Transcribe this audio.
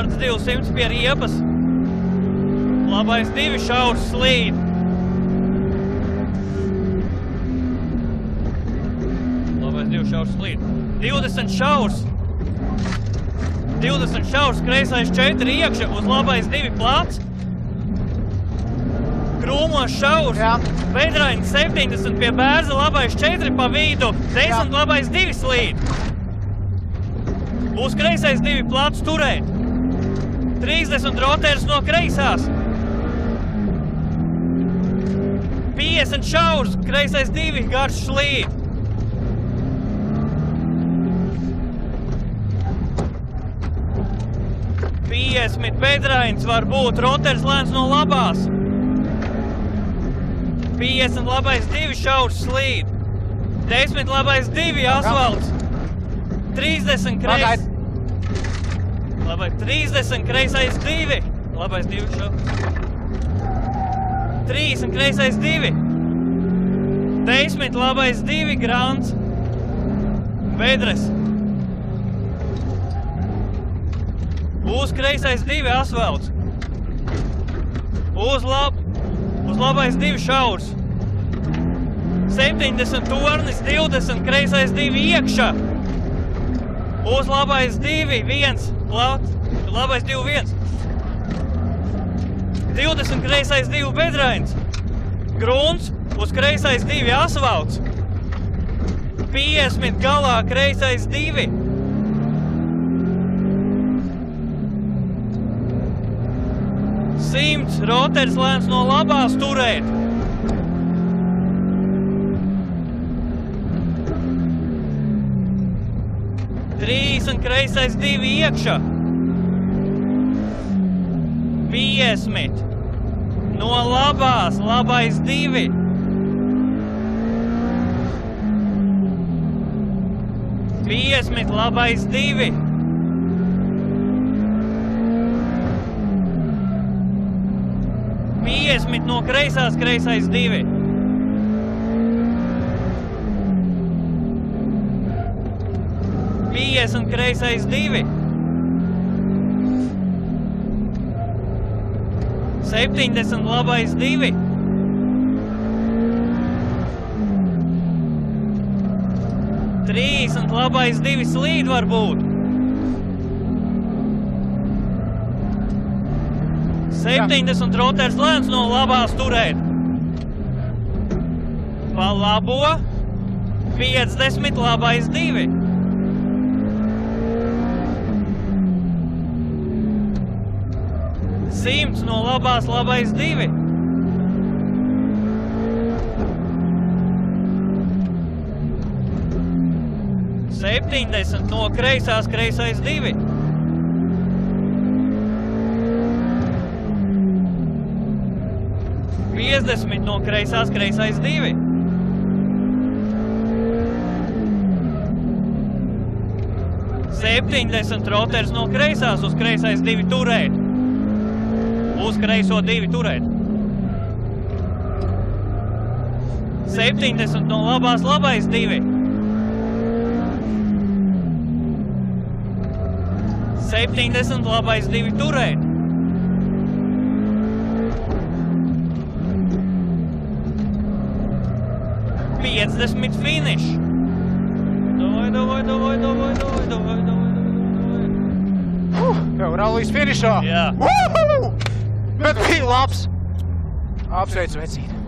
Starts 200 pie riepas. Labais 2 šaurs slīd. Labais 2 šaurs slīd. 20 šaurs. 20 šaurs, kreisais 4 iekša, uz labais 2 plats. Krūmos šaurs. Jā. Vedraiņa 70 pie bērza, labais 4 pa vidu. 10 jā. Labais 2 slīd. Būs kreisais 2 plats turēt. 30 rotērs no kreisās. 50 šaurs, kreisais 2 garš slīd. 50 Vedraiņas var būt, rotērs lēns no labās. 50 labais 2 šaurs slīd. 10 labais 2 asfalts. 30 kreis. Labai 30 kreisais 2. Labais 2 šaurs. 30 kreisais 2. 10 labais 2 grants. Vedres. Uz kreisais 2 asfalts. Uz labais 2 šaurs. 70 tornis, 20 kreisais 2 iekšā. Uz labais 2, 1 plats. Labais 2, 1. 20 kreisais 2 Vedraiņas. Grunts, uz kreisais 2 asfalts. 50 galā kreisais 2. 100 rotērs lēns no labās turēt. 30 kreisais 2 iekšā. 50 no labās, labais 2. 50 labais 2. 50 no kreisās, kreisais 2. 50 kreisais 2. 70 labais 2. 30 labais 2 slīd var būt. 70 rotērs lēns no labās turēt. Pa labo 50 labais 2. 100 no labās, labais 2. 70 no kreisās, kreisais 2. 50 no kreisās, kreisais 2. 70 rotērs no kreisās, uz kreisais 2 turēt. Uz kreiso 2 turēt. 70 no labās, labais 2. 70 labais 2 turēt. 50 finish. Davai. Jau rallijas finišā. Jā. Bet bija labs. Apsveicu vecīt.